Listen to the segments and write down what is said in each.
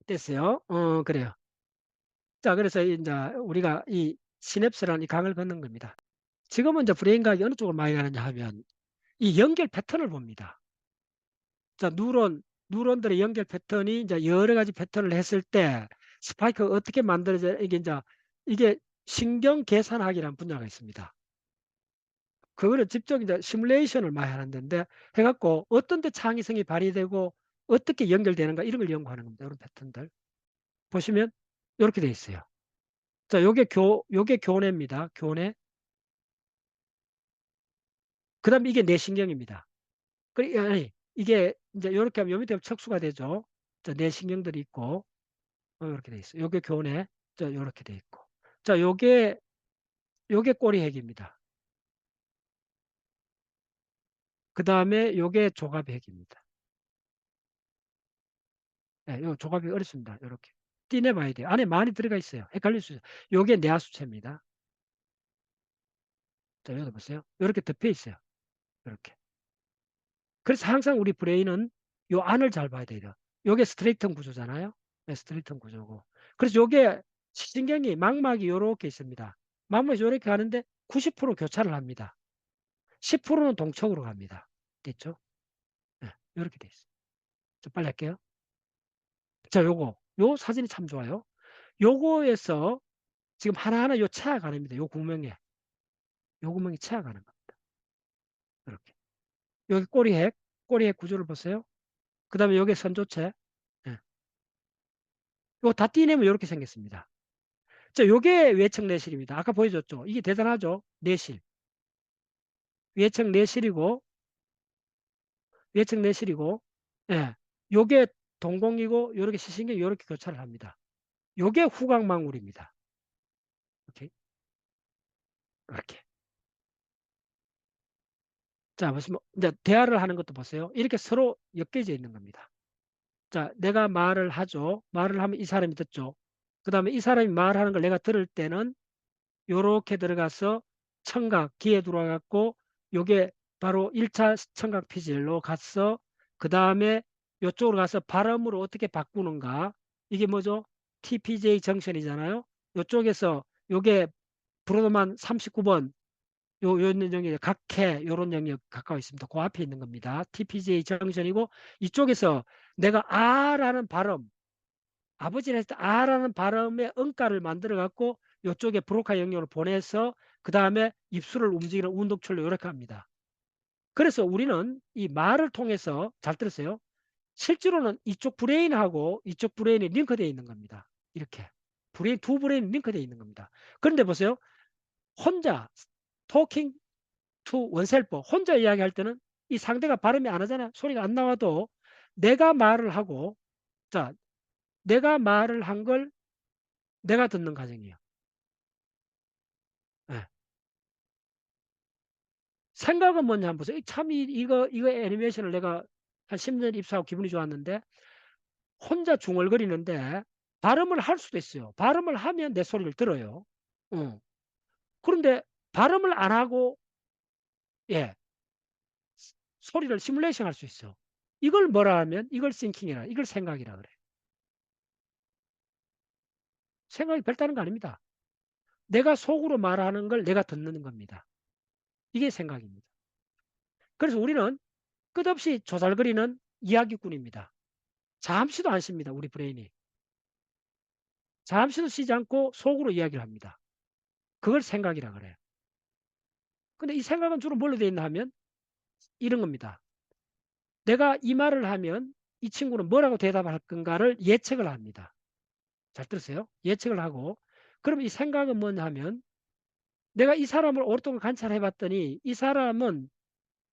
됐어요. 그래요. 자, 그래서 이제 우리가 이 시냅스라는 이 강을 걷는 겁니다. 지금은 이제 브레인과학이 어느 쪽으로 많이 가느냐 하면 이 연결 패턴을 봅니다. 자, 뉴런들의 연결 패턴이 이제 여러 가지 패턴을 했을 때 스파이크가 어떻게 만들어져 이게 신경 계산학이라는 분야가 있습니다. 그거를 직접 이제 시뮬레이션을 많이 하는 데인데 해갖고 어떤 데 창의성이 발휘되고 어떻게 연결되는가 이런 걸 연구하는 겁니다. 이런 패턴들. 보시면 이렇게 돼 있어요. 자, 요게 교내입니다. 교내. 그 다음에 이게 내신경입니다. 아니, 이게 이제 이렇게 하면 요 밑에 척수가 되죠. 자, 내신경들이 있고, 이렇게 돼 있어요. 요게 교내. 자, 요렇게 돼 있고. 자, 요게 꼬리핵입니다. 그 다음에 요게 조갑핵입니다. 네, 요 조갑이 어렵습니다. 요렇게. 띠내봐야 돼요. 안에 많이 들어가 있어요. 헷갈릴 수 있어요. 요게 뇌하수체입니다. 자, 여기 보세요. 요렇게 덮여 있어요. 이렇게. 그래서 항상 우리 브레인은 요 안을 잘 봐야 돼요. 요게 스트레이튼 구조잖아요. 네, 스트레이튼 구조고. 그래서 요게 신경이 망막이 요렇게 있습니다. 망막이 요렇게 가는데 90% 교차를 합니다. 10%는 동쪽으로 갑니다. 됐죠? 네, 요렇게 돼 있어요. 좀 빨리 할게요. 자, 요 사진이 참 좋아요. 요거에서 지금 하나하나 요 채워가는입니다. 요 구멍에 채워가는 겁니다. 이렇게. 여기 꼬리핵 구조를 보세요. 그 다음에 여기 선조체. 예. 이거 다 띄내면 이렇게 생겼습니다. 자, 요게 외측 내실입니다. 아까 보여줬죠? 이게 대단하죠? 내실. 외측 내실이고, 예. 요게 동공이고, 요렇게 시신경이 요렇게 교차를 합니다. 요게 후각망울입니다. 오케이. 이렇게. 자, 보시면, 이제 대화를 하는 것도 보세요. 이렇게 서로 엮여져 있는 겁니다. 자, 내가 말을 하죠. 말을 하면 이 사람이 듣죠. 그 다음에 이 사람이 말하는 걸 내가 들을 때는 요렇게 들어가서 청각, 귀에 들어와갖고 요게 바로 1차 청각 피질로 가서 그 다음에 요쪽으로 가서 발음으로 어떻게 바꾸는가. 이게 뭐죠? TPJ 정션이잖아요. 요쪽에서 요게 브로드만 39번 요 영역 각해 요런 영역 가까워 있습니다. 그 앞에 있는 겁니다. TPJ 정션이고 이쪽에서 내가 아라는 발음 아버지를 했을 때 아라는 발음의 음가를 만들어 갖고 이쪽에 브로카 영역을 보내서 그 다음에 입술을 움직이는 운동철로 이렇게 합니다. 그래서 우리는 이 말을 통해서 잘 들으세요. 실제로는 이쪽 브레인하고 이쪽 브레인이 링크되어 있는 겁니다. 이렇게 두 브레인이 링크되어 있는 겁니다. 그런데 보세요. 혼자 토킹 투 원셀프 혼자 이야기할 때는 이 상대가 발음이 안 하잖아요. 소리가 안 나와도 내가 말을 하고 자 내가 말을 한 걸 내가 듣는 과정이에요. 네. 생각은 뭐냐 한번 보세요. 참 이거 애니메이션을 내가 한 10년 입사하고 기분이 좋았는데 혼자 중얼거리는데 발음을 할 수도 있어요. 발음을 하면 내 소리를 들어요. 그런데 발음을 안 하고 예 소리를 시뮬레이션 할 수 있어. 이걸 뭐라 하면 이걸 싱킹이라 이걸 생각이라 그래. 생각이 별다른 거 아닙니다. 내가 속으로 말하는 걸 내가 듣는 겁니다. 이게 생각입니다. 그래서 우리는 끝없이 조잘거리는 이야기꾼입니다. 잠시도 안 쉽니다. 우리 브레인이. 잠시도 쉬지 않고 속으로 이야기를 합니다. 그걸 생각이라 그래요. 근데 이 생각은 주로 뭘로 되어 있나 하면 이런 겁니다. 내가 이 말을 하면 이 친구는 뭐라고 대답할 건가를 예측을 합니다. 잘 들으세요? 예측을 하고 그럼 이 생각은 뭐냐 하면 내가 이 사람을 오랫동안 관찰해 봤더니 이 사람은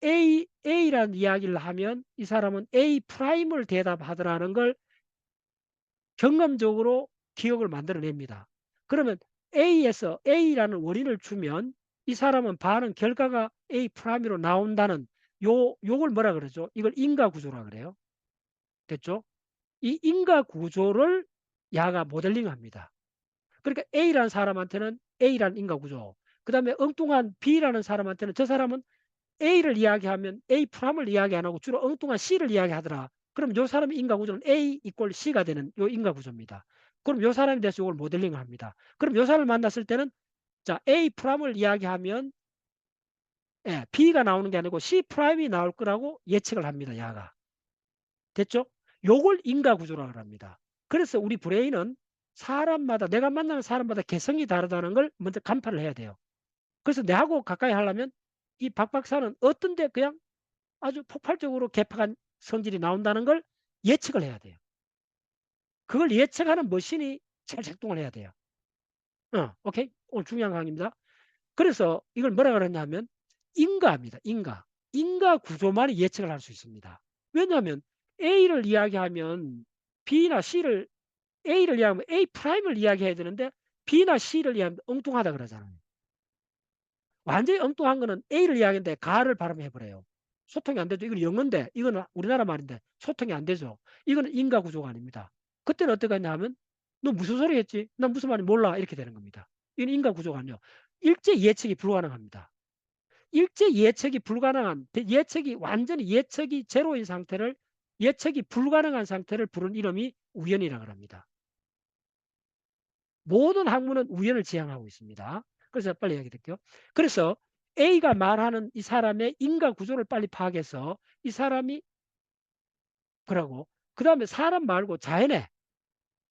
A라는 이야기를 하면 이 사람은 A 프라임을 대답하더라는 걸 경험적으로 기억을 만들어냅니다. 그러면 A에서 A라는 원인을 주면 이 사람은 반응 결과가 A 프라임으로 나온다는 요걸 뭐라 그러죠? 이걸 인과 구조라 그래요. 됐죠? 이 인과 구조를 야가 모델링합니다. 그러니까 A라는 사람한테는 A라는 인과 구조. 그다음에 엉뚱한 B라는 사람한테는 저 사람은 A를 이야기하면 A 프라임을 이야기 안 하고 주로 엉뚱한 C를 이야기하더라. 그럼 요 사람의 인과 구조는 A 이꼴 C가 되는 요 인과 구조입니다. 그럼 요 사람에 대해서 이걸 모델링을 합니다. 그럼 요 사람을 만났을 때는 자 A 프라임을 이야기하면 예, B가 나오는 게 아니고 C 프라임이 나올 거라고 예측을 합니다. 야가. 됐죠? 요걸 인과 구조라고 합니다. 그래서 우리 브레인은 사람마다 내가 만나는 사람마다 개성이 다르다는 걸 먼저 간파를 해야 돼요. 그래서 내하고 가까이 하려면 이 박 박사는 어떤 데 그냥 아주 폭발적으로 개팍한 성질이 나온다는 걸 예측을 해야 돼요. 그걸 예측하는 머신이 잘 작동을 해야 돼요. 오케이? 오늘 중요한 강의입니다. 그래서 이걸 뭐라 그러냐면 인가입니다. 인가. 인가 구조만이 예측을 할 수 있습니다. 왜냐하면 A를 이야기하면 B나 C를 A를 이야기하면 A 프라임을 이야기해야 되는데 B나 C를 이야기하면 엉뚱하다 그러잖아요. 완전히 엉뚱한 거는 A를 이야기하는데 가를 발음해버려요. 소통이 안 되죠. 이건 영어인데 이거는 우리나라 말인데 소통이 안 되죠. 이거는 인가 구조가 아닙니다. 그때는 어떻게 하냐면 너 무슨 소리 했지? 난 무슨 말인지 몰라. 이렇게 되는 겁니다. 이건 인가 구조가 아니에요. 일제 예측이 불가능합니다. 일제 예측이 불가능한 예측이 완전히 예측이 제로인 상태를 예측이 불가능한 상태를 부른 이름이 우연이라고 합니다. 모든 학문은 우연을 지향하고 있습니다. 그래서 빨리 이야기 드릴게요. 그래서 A가 말하는 이 사람의 인과 구조를 빨리 파악해서 이 사람이 그러고 그 다음에 사람 말고 자연에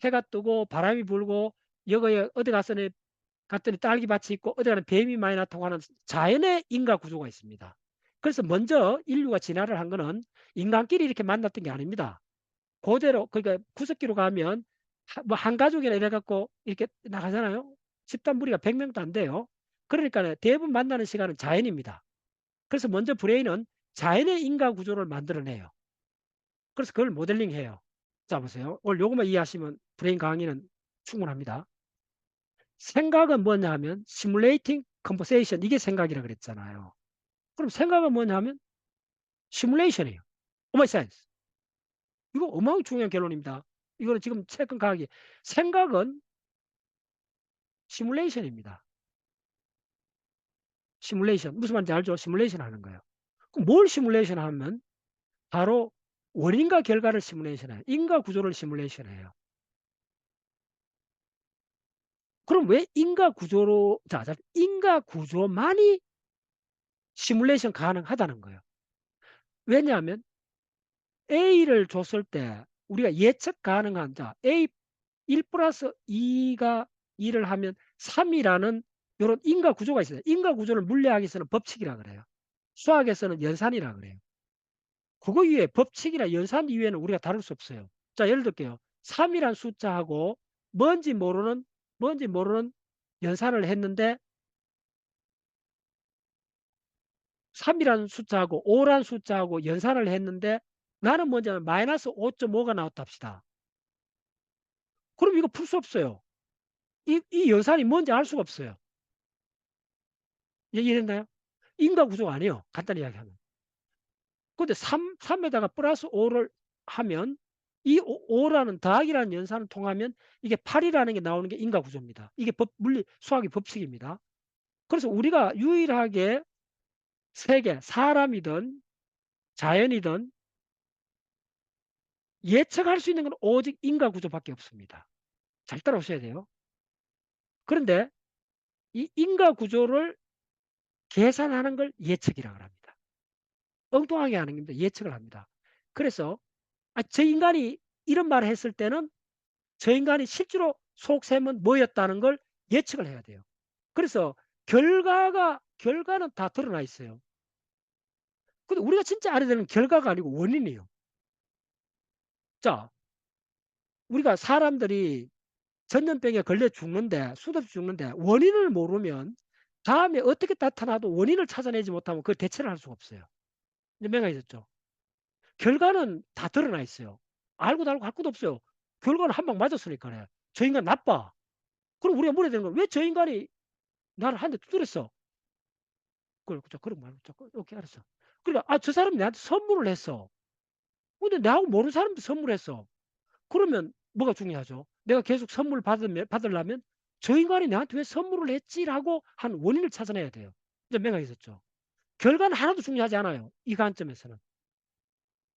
해가 뜨고 바람이 불고 여기에 어디 갔더니 딸기밭이 있고 어디 가는 뱀이 많이 나타나고 하는 자연의 인과 구조가 있습니다. 그래서 먼저 인류가 진화를 한 거는 인간끼리 이렇게 만났던 게 아닙니다. 그대로 그러니까 구석기로 가면 뭐 한 가족이나 이래 갖고 이렇게 나가잖아요. 집단 무리가 100명도 안 돼요. 그러니까 대부분 만나는 시간은 자연입니다. 그래서 먼저 브레인은 자연의 인과 구조를 만들어내요. 그래서 그걸 모델링해요. 자 보세요. 오늘 요것만 이해하시면 브레인 강의는 충분합니다. 생각은 뭐냐 하면 simulating conversation 이게 생각이라 그랬잖아요. 그럼 생각은 뭐냐 하면 시뮬레이션이에요. 오마이 센스. 이거 어마어마하게 중요한 결론입니다. 이거는 지금 최근 과학이 생각은 시뮬레이션입니다. 시뮬레이션. 무슨 말인지 알죠? 시뮬레이션 하는 거예요. 그럼 뭘 시뮬레이션 하면 바로 원인과 결과를 시뮬레이션 해요. 인과 구조를 시뮬레이션 해요. 그럼 왜 인과 구조로 자, 인과 구조만이 시뮬레이션 가능하다는 거예요. 왜냐하면 A를 줬을 때 우리가 예측 가능한 자 A 1 플러스 2가 2를 하면 3이라는 이런 인과 구조가 있어요. 인과 구조를 물리학에서는 법칙이라 그래요. 수학에서는 연산이라 그래요. 그거 위에 법칙이나 연산 이외에는 우리가 다룰 수 없어요. 자, 예를 들게요. 3이란 숫자하고 뭔지 모르는 연산을 했는데 3이라는 숫자하고 5란 숫자하고 연산을 했는데 나는 뭐냐면 마이너스 5.5가 나왔다 합시다. 그럼 이거 풀 수 없어요. 이 연산이 뭔지 알 수가 없어요. 이해됐나요? 인과 구조가 아니에요. 간단히 이야기하면. 근데 3에다가 플러스 5를 하면 이 5라는 더하기라는 연산을 통하면 이게 8이라는 게 나오는 게 인과 구조입니다. 이게 물리 수학의 법칙입니다. 그래서 우리가 유일하게 세계 사람이든 자연이든 예측할 수 있는 건 오직 인과 구조밖에 없습니다. 잘 따라오셔야 돼요. 그런데 이 인과 구조를 계산하는 걸 예측이라고 합니다. 엉뚱하게 하는 겁니다. 예측을 합니다. 그래서 저 인간이 이런 말을 했을 때는 저 인간이 실제로 속셈은 뭐였다는 걸 예측을 해야 돼요. 그래서 결과는 다 드러나 있어요. 근데 우리가 진짜 알아야 되는 결과가 아니고 원인이에요. 자, 우리가 사람들이 전염병에 걸려 죽는데 수없이 죽는데 원인을 모르면 다음에 어떻게 나타나도 원인을 찾아내지 못하면 그걸 대처를 할 수가 없어요. 이제 명확해졌죠. 결과는 다 드러나 있어요. 알고도 알고 할 것도 없어요. 결과는 한 방 맞았으니까요. 저 인간 나빠. 그럼 우리가 물어야 되는 건 왜 저 인간이 나를 한 대 두드렸어? 그런 말. 오케이, 알았어. 그러니까, 저 사람이 나한테 선물을 했어. 근데 나하고 모르는 사람한테 선물했어. 그러면 뭐가 중요하죠? 내가 계속 선물 받으려면 저 인간이 나한테 왜 선물을 했지라고 한 원인을 찾아내야 돼요. 이제 명확해졌죠. 결과는 하나도 중요하지 않아요. 이 관점에서는.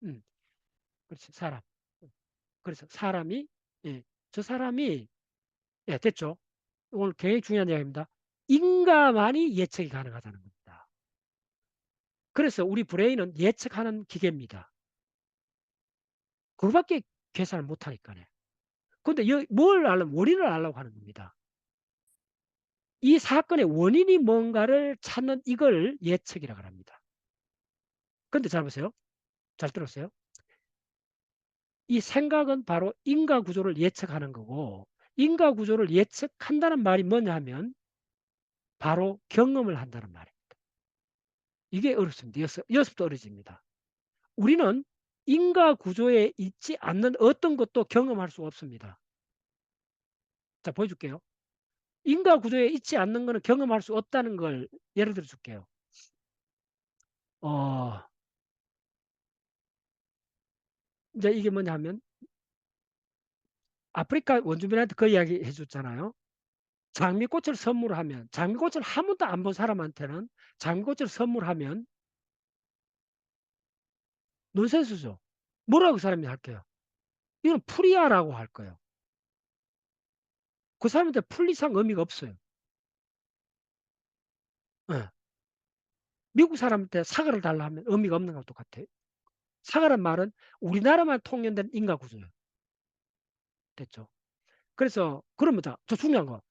음. 그렇지, 사람. 그래서 사람이, 예, 저 사람이, 예, 됐죠. 오늘 굉장히 중요한 이야기입니다. 인가만이 예측이 가능하다는 겁니다. 그래서 우리 브레인은 예측하는 기계입니다. 그거밖에 계산을 못하니까요. 근데 뭘 알려면 원인을 알려고 하는 겁니다. 이 사건의 원인이 뭔가를 찾는 이걸 예측이라고 합니다. 근데 잘 보세요. 잘 들었어요? 이 생각은 바로 인과 구조를 예측하는 거고, 인과 구조를 예측한다는 말이 뭐냐 하면 바로 경험을 한다는 말이에요. 이게 어렵습니다. 여기서부터 어려집니다. 우리는 인과 구조에 있지 않는 어떤 것도 경험할 수 없습니다. 자, 보여줄게요. 인과 구조에 있지 않는 것은 경험할 수 없다는 걸 예를 들어 줄게요. 어, 이제 이게 뭐냐 하면 아프리카 원주민한테 그 이야기 해줬잖아요. 장미꽃을 선물하면, 장미꽃을 한 번도 안 본 사람한테는 장미꽃을 선물하면 논센스죠. 뭐라고 그 사람이 할게요? 이건 풀이야라고 할 거예요. 그 사람한테 풀 이상 의미가 없어요. 예. 미국 사람한테 사과를 달라 하면 의미가 없는 것도 같아요. 사과란 말은 우리나라만 통용된 인과 구조예요. 됐죠? 그래서 그럽니다. 저 중요한 거.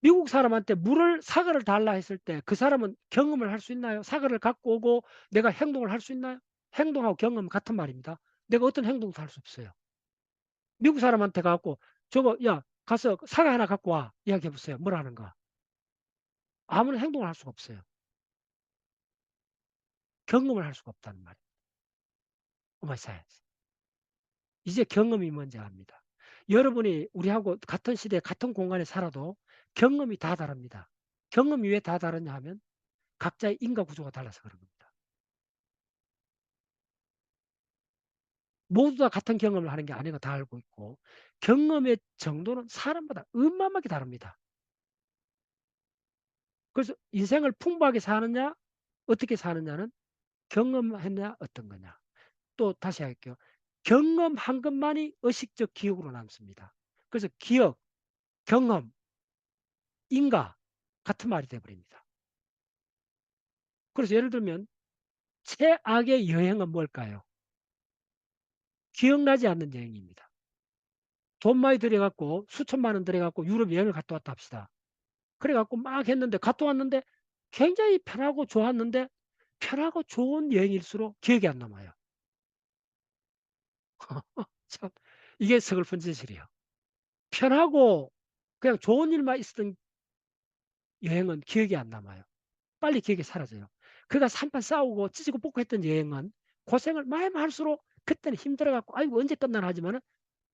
미국 사람한테 사과를 달라 했을 때 그 사람은 경험을 할 수 있나요? 사과를 갖고 오고 내가 행동을 할 수 있나요? 행동하고 경험은 같은 말입니다. 내가 어떤 행동도 할 수 없어요. 미국 사람한테 갖고 저거 야 가서 사과 하나 갖고 와 이야기해 보세요. 뭐라 하는가? 아무런 행동을 할 수가 없어요. 경험을 할 수가 없다는 말이에요. 오마이 사이언스. 이제 경험이 뭔지 압니다. 여러분이 우리하고 같은 시대 같은 공간에 살아도 경험이 다 다릅니다. 경험이 왜 다 다르냐 하면 각자의 인과 구조가 달라서 그런 겁니다. 모두 다 같은 경험을 하는 게 아닌 거 다 알고 있고 경험의 정도는 사람마다 어마어마하게 다릅니다. 그래서 인생을 풍부하게 사느냐 어떻게 사느냐는 경험했냐 어떤 거냐. 또 다시 할게요. 경험한 것만이 의식적 기억으로 남습니다. 그래서 기억, 경험, 인가 같은 말이 되어버립니다. 그래서 예를 들면 최악의 여행은 뭘까요? 기억나지 않는 여행입니다. 돈 많이 들여갖고 수천만 원 들여갖고 유럽 여행을 갔다 왔다 합시다. 그래갖고 막 했는데 갔다 왔는데 굉장히 편하고 좋았는데 편하고 좋은 여행일수록 기억이 안 남아요. 참 이게 서글픈 진실이에요. 편하고 그냥 좋은 일만 있었던 여행은 기억이 안 남아요. 빨리 기억이 사라져요. 그가 산판 싸우고 찢고 뽑고 했던 여행은 고생을 많이 할수록 그때는 힘들어갖고 아이고 언제 끝나나 하지만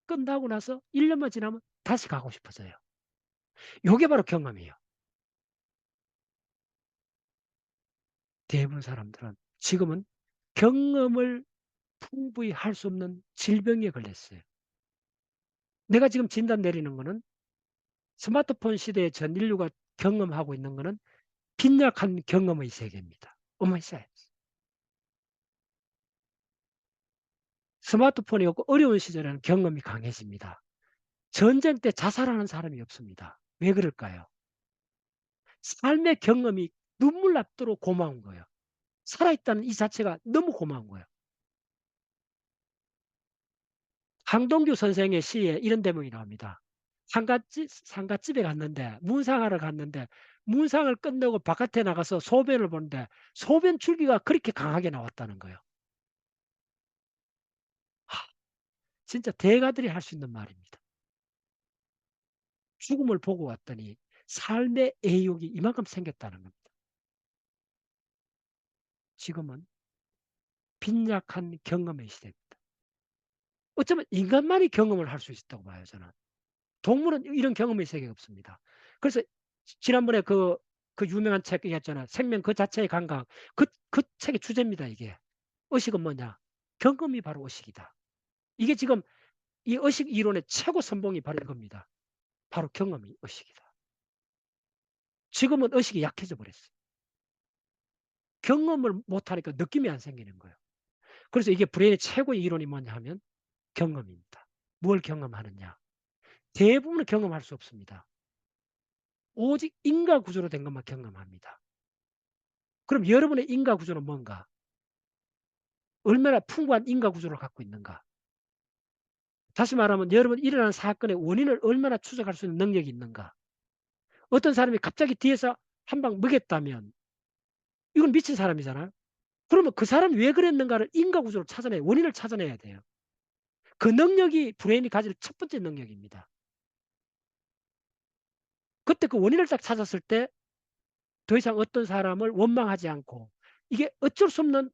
끝나고 나서 1년만 지나면 다시 가고 싶어져요. 요게 바로 경험이에요. 대부분 사람들은 지금은 경험을 풍부히 할 수 없는 질병에 걸렸어요. 내가 지금 진단 내리는 거는 스마트폰 시대에 전 인류가 경험하고 있는 거는 빈약한 경험의 세계입니다. 어머니사이 스마트폰이 없고 어려운 시절에는 경험이 강해집니다. 전쟁 때 자살하는 사람이 없습니다. 왜 그럴까요? 삶의 경험이 눈물 납도록 고마운 거예요. 살아있다는 이 자체가 너무 고마운 거예요. 황동규 선생의 시에 이런 대목이 나옵니다. 상갓집에 갔는데 문상하러 갔는데 문상을 끝내고 바깥에 나가서 소변을 보는데 소변 줄기가 그렇게 강하게 나왔다는 거예요. 하, 진짜 대가들이 할 수 있는 말입니다. 죽음을 보고 왔더니 삶의 애욕이 이만큼 생겼다는 겁니다. 지금은 빈약한 경험의 시대입니다. 어쩌면 인간만이 경험을 할 수 있다고 봐요, 저는. 동물은 이런 경험의 세계가 없습니다. 그래서 지난번에 그 유명한 책 있잖아요. 생명 그 자체의 감각. 그 책의 주제입니다, 이게. 의식은 뭐냐? 경험이 바로 의식이다. 이게 지금 이 의식 이론의 최고 선봉이 바로 이겁니다. 바로 경험이 의식이다. 지금은 의식이 약해져 버렸어요. 경험을 못하니까 느낌이 안 생기는 거예요. 그래서 이게 브레인의 최고의 이론이 뭐냐 하면 경험입니다. 뭘 경험하느냐. 대부분은 경험할 수 없습니다. 오직 인과 구조로 된 것만 경험합니다. 그럼 여러분의 인과 구조는 뭔가? 얼마나 풍부한 인과 구조를 갖고 있는가? 다시 말하면 여러분 일어난 사건의 원인을 얼마나 추적할 수 있는 능력이 있는가? 어떤 사람이 갑자기 뒤에서 한 방 먹였다면 이건 미친 사람이잖아요. 그러면 그 사람이 왜 그랬는가를 인과 구조로 찾아내야 원인을 찾아내야 돼요. 그 능력이 브레인이 가질 첫 번째 능력입니다. 그때 그 원인을 딱 찾았을 때 더 이상 어떤 사람을 원망하지 않고 이게 어쩔 수 없는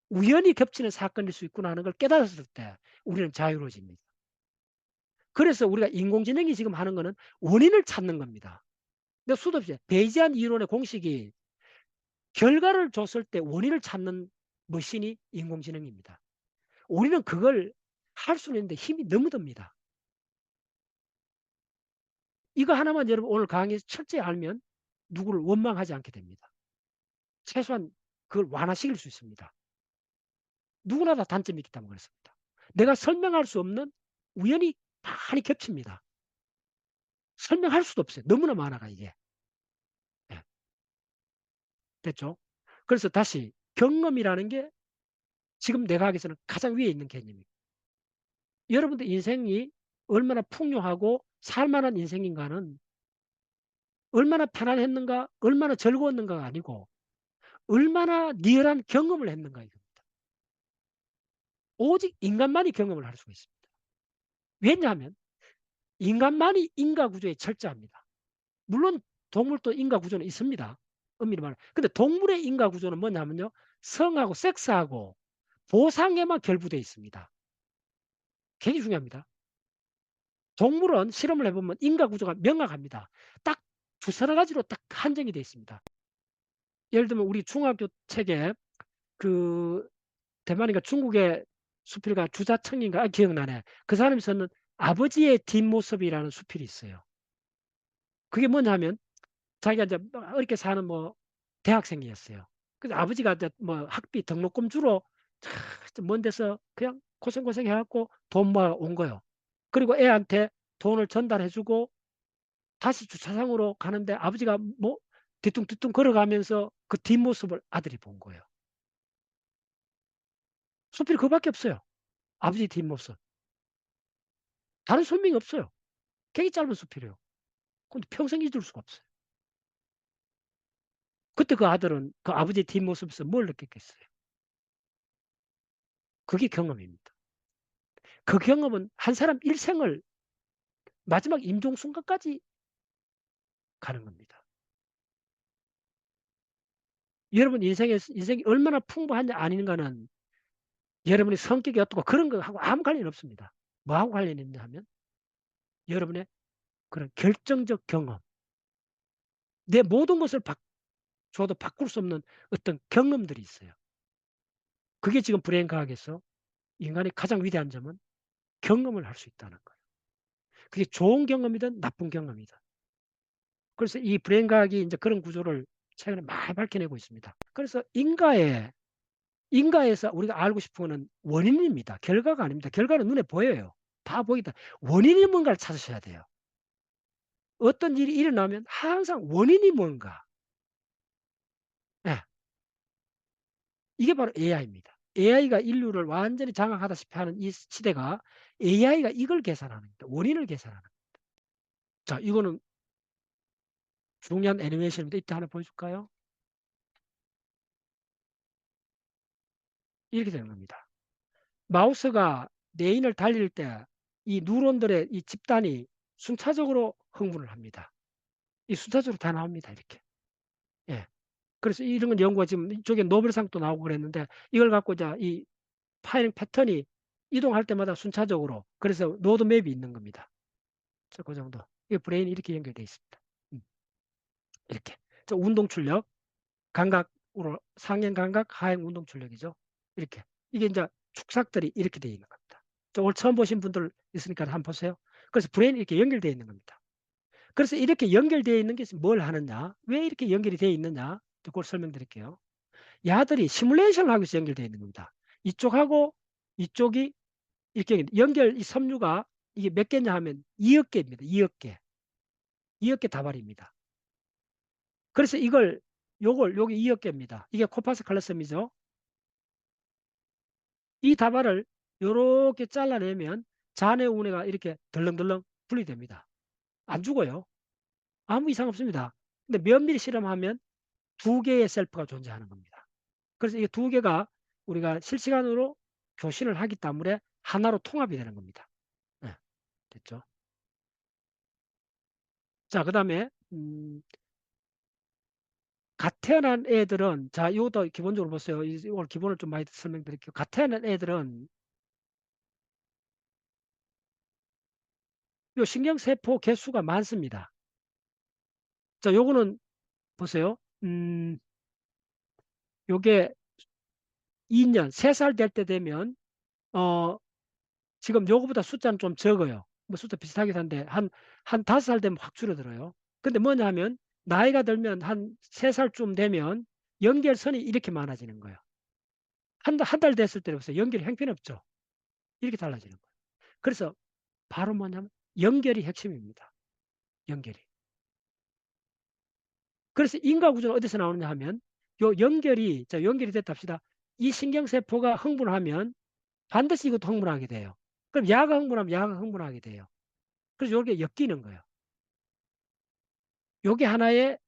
우연히 겹치는 사건일 수 있구나 하는 걸 깨달았을 때 우리는 자유로워집니다. 그래서 우리가 인공지능이 지금 하는 거는 원인을 찾는 겁니다. 근데 수도 없이 베이지안 이론의 공식이 결과를 줬을 때 원인을 찾는 머신이 인공지능입니다. 우리는 그걸 할 수는 있는데 힘이 너무 듭니다. 이거 하나만 여러분 오늘 강의에서 철저히 알면 누구를 원망하지 않게 됩니다. 최소한 그걸 완화시킬 수 있습니다. 누구나 다 단점이 있기 때문에 그렇습니다. 내가 설명할 수 없는 우연히 많이 겹칩니다. 설명할 수도 없어요. 너무나 많아가 이게. 네. 됐죠? 그래서 다시 경험이라는 게 지금 내가 하기에서는 가장 위에 있는 개념입니다. 여러분들 인생이 얼마나 풍요하고 살만한 인생인가는 얼마나 편안했는가, 얼마나 즐거웠는가가 아니고 얼마나 리얼한 경험을 했는가 이겁니다. 오직 인간만이 경험을 할 수가 있습니다. 왜냐하면 인간만이 인과 구조에 철저합니다. 물론 동물도 인과 구조는 있습니다. 엄밀히 말하면. 근데 동물의 인과 구조는 뭐냐면요. 성하고 섹스하고 보상에만 결부되어 있습니다. 굉장히 중요합니다. 동물은 실험을 해보면 인과 구조가 명확합니다. 딱 두서너 가지로 딱 한정이 되어 있습니다. 예를 들면 우리 중학교 책에 그 대만인가 중국의 수필가 주자청인가 기억나네. 그 사람이 썼는 아버지의 뒷모습이라는 수필이 있어요. 그게 뭐냐면 자기가 이제 어렵게 사는 뭐 대학생이었어요. 그래서 아버지가 이제 뭐 학비 등록금 주러 먼 데서 그냥 고생고생 해갖고 돈 모아 온 거예요. 그리고 애한테 돈을 전달해주고 다시 주차장으로 가는데 아버지가 뭐 뒤뚱뒤뚱 걸어가면서 그 뒷모습을 아들이 본 거예요. 수필이 그거밖에 없어요. 아버지 뒷모습. 다른 설명이 없어요. 굉장히 짧은 수필이에요. 근데 평생 잊을 수가 없어요. 그때 그 아들은 그 아버지 뒷모습에서 뭘 느꼈겠어요? 그게 경험입니다. 그 경험은 한 사람 일생을 마지막 임종 순간까지 가는 겁니다. 여러분 인생이 얼마나 풍부한지 아닌가는 여러분의 성격이 어떻고 그런 거하고 아무 관련이 없습니다. 뭐하고 관련이 있냐 하면 여러분의 그런 결정적 경험, 내 모든 것을 줘도 바꿀 수 없는 어떤 경험들이 있어요. 그게 지금 브레인 과학에서 인간의 가장 위대한 점은 경험을 할 수 있다는 거예요. 그게 좋은 경험이든 나쁜 경험이든. 그래서 이 브레인 과학이 이제 그런 구조를 최근에 많이 밝혀내고 있습니다. 그래서 인과에서 우리가 알고 싶은 거는 원인입니다. 결과가 아닙니다. 결과는 눈에 보여요. 다 보이다. 원인이 뭔가를 찾으셔야 돼요. 어떤 일이 일어나면 항상 원인이 뭔가. 네. 이게 바로 AI입니다. AI가 인류를 완전히 장악하다시피 하는 이 시대가 AI가 이걸 계산하는 겁니다. 원인을 계산하는 겁니다. 자, 이거는 중요한 애니메이션입니다. 이때 하나 보여줄까요? 이렇게 되는 겁니다. 마우스가 레인을 달릴 때 이 뉴런들의 이 집단이 순차적으로 흥분을 합니다. 이 순차적으로 다 나옵니다. 이렇게. 예. 그래서 이런 건 연구가 지금 이쪽에 노벨상도 나오고 그랬는데 이걸 갖고 이제 이 파이링 패턴이 이동할 때마다 순차적으로 그래서 로드맵이 있는 겁니다. 그 정도. 이 브레인이 이렇게 연결되어 있습니다. 이렇게. 운동 출력, 감각으로 상행 감각, 하행 운동 출력이죠. 이렇게. 이게 이제 축삭들이 이렇게 되어 있는 겁니다. 오늘 처음 보신 분들 있으니까 한번 보세요. 그래서 브레인이 이렇게 연결되어 있는 겁니다. 그래서 이렇게 연결되어 있는 게 뭘 하느냐? 왜 이렇게 연결이 되어 있느냐? 그걸 설명드릴게요. 야들이 시뮬레이션을 하기 위해서 연결되어 있는 겁니다. 이쪽하고 이쪽이 이렇게 연결 이 섬유가 이게 몇 개냐 하면 2억 개입니다. 2억 개. 2억 개 다발입니다. 그래서 이걸 요게 2억 개입니다. 이게 코파스 칼로셈이죠. 이 다발을 요렇게 잘라내면 잔해 운해가 이렇게 덜렁덜렁 분리됩니다. 안 죽어요. 아무 이상 없습니다. 근데 면밀히 실험하면 두 개의 셀프가 존재하는 겁니다. 그래서 이 두 개가 우리가 실시간으로 교신을 하기 때문에 하나로 통합이 되는 겁니다. 네, 됐죠? 자, 그 다음에 갓 태어난 애들은, 자, 이것도 기본적으로 보세요. 오늘 기본을 좀 많이 설명드릴게요. 갓 태어난 애들은 요 신경세포 개수가 많습니다. 자, 요거는 보세요. 요게 2년, 3살 될 때 되면, 지금 요거보다 숫자는 좀 적어요. 뭐 숫자 비슷하긴 한데, 한 5살 되면 확 줄어들어요. 근데 뭐냐 하면, 나이가 들면 한 3살쯤 되면 연결선이 이렇게 많아지는 거예요. 한 달 됐을 때 보세요. 연결이 형편없죠. 이렇게 달라지는 거예요. 그래서 바로 뭐냐면, 연결이 핵심입니다. 연결이. 그래서 인과구조는 어디서 나오느냐 하면, 요 연결이, 자, 연결이 됐다 합시다. 이 신경세포가 흥분하면 반드시 이것도 흥분하게 돼요. 그럼 야가 흥분하면 야가 흥분하게 돼요. 그래서 이게 엮이는 거예요. 요게 하나의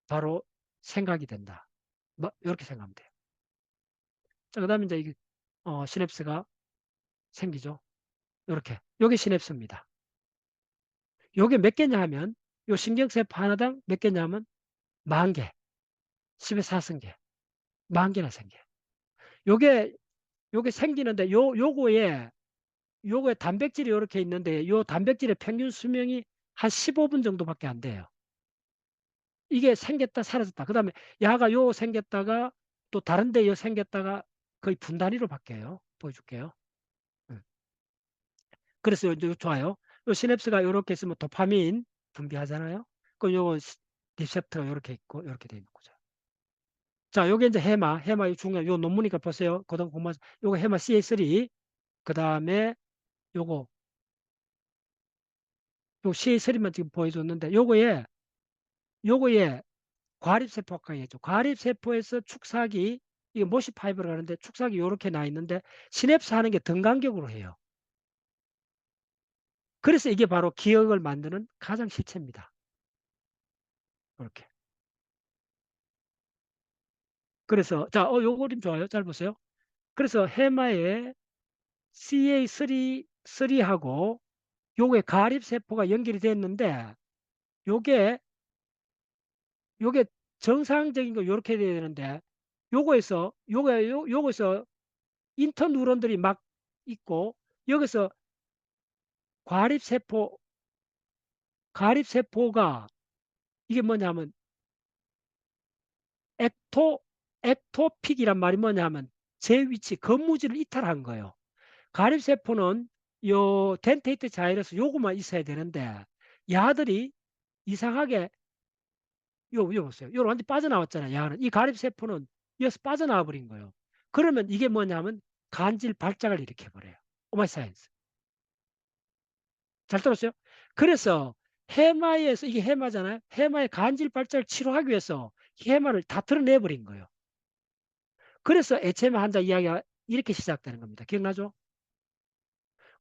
바로 생각이 된다. 뭐 이렇게 생각하면 돼요. 자, 그다음에 이제 이게 시냅스가 생기죠. 이렇게. 요게 시냅스입니다. 요게 몇 개냐 하면 요 신경세포 하나당 몇 개냐면 10,000개, 10의 4승계, 10,000개나 생겨. 요게 생기는데 요거에 단백질이 이렇게 있는데 요 단백질의 평균 수명이 한 15분 정도밖에 안 돼요. 이게 생겼다 사라졌다. 그 다음에 야가 요 생겼다가 또 다른 데 요 생겼다가 거의 분 단위로 바뀌어요. 보여줄게요. 그래서 요 좋아요. 요 시냅스가 이렇게 있으면 도파민 분비하잖아요. 그럼 요 리셉터가 이렇게 있고 이렇게 돼 있는 거죠. 자, 요게 이제 해마 중요한 요 논문이니까 보세요. 고등 공부 요거 해마 CA3 그 다음에 요거 요 CA3만 지금 보여줬는데 요거에 과립세포가 있죠. 과립세포에서 축삭이 이게 모시 파이브라고 하는데 축삭이 이렇게 나 있는데 시냅스 하는 게 등간격으로 해요. 그래서 이게 바로 기억을 만드는 가장 실체입니다. 이렇게. 그래서 자, 요 그림 좋아요. 잘 보세요. 그래서 해마에 CA3하고 요게 가립세포가 연결이 됐는데 요게 요게 정상적인 거 이렇게 돼야 되는데 요거에서 인터뉴런들이 막 있고 여기서 과립세포 가립세포가 이게 뭐냐면 엑토픽이란 말이 뭐냐면 제 위치 근무지를 이탈한 거예요. 가립세포는 요 덴테이트 자이러스 요거만 있어야 되는데 야들이 이상하게 요 보세요. 요 완전 빠져나왔잖아요. 야는 이 가립세포는 여기서 빠져나와 버린 거예요. 그러면 이게 뭐냐면 간질 발작을 일으켜 버려요. 오마이 사이언스. 잘 들었어요? 그래서 해마에서 이게 해마잖아요. 해마의 간질 발작을 치료하기 위해서 해마를 다 털어내 버린 거예요. 그래서 에체마 환자 이야기가 이렇게 시작되는 겁니다. 기억나죠?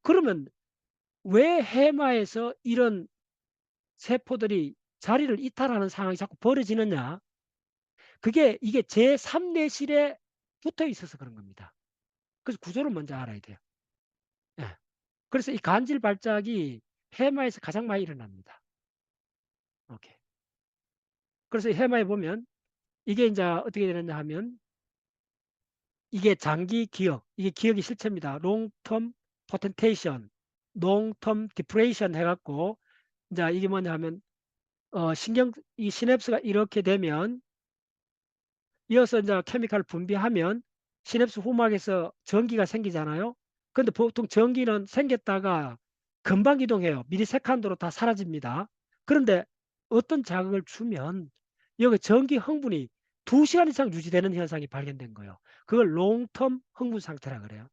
그러면 왜 해마에서 이런 세포들이 자리를 이탈하는 상황이 자꾸 벌어지느냐? 이게 제3내실에 붙어 있어서 그런 겁니다. 그래서 구조를 먼저 알아야 돼요. 예. 그래서 이 간질 발작이 해마에서 가장 많이 일어납니다. 오케이. 그래서 해마에 보면 이게 이제 어떻게 되느냐 하면 이게 장기 기억, 이게 기억이 실체입니다. long-term potentiation, long-term depression 해갖고 이제 이게 뭐냐 하면 이 시냅스가 이렇게 되면 이어서 이제 케미칼을 분비하면 시냅스 후막에서 전기가 생기잖아요. 근데 보통 전기는 생겼다가 금방 이동해요. 미리세컨드로 다 사라집니다. 그런데 어떤 자극을 주면 여기 전기 흥분이 2시간 이상 유지되는 현상이 발견된 거예요. 그걸 롱텀 흥분 상태라 그래요.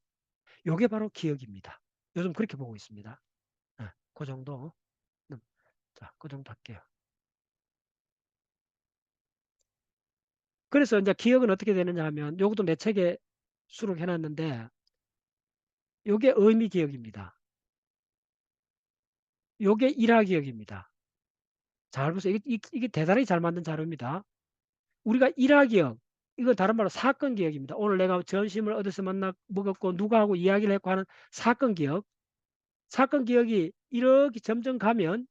요게 바로 기억입니다. 요즘 그렇게 보고 있습니다. 네, 그 정도. 자, 그 정도 할게요. 그래서 이제 기억은 어떻게 되느냐 하면 요것도 내 책에 수록해 놨는데 요게 의미 기억입니다. 요게 일화 기억입니다. 잘 보세요. 이게 대단히 잘 만든 자료입니다. 우리가 일화 기억, 이건 다른 말로 사건 기억입니다. 오늘 내가 점심을 어디서 만나 먹었고 누구하고 이야기를 했고 하는 사건 기억. 사건 기억이 이렇게 점점 가면,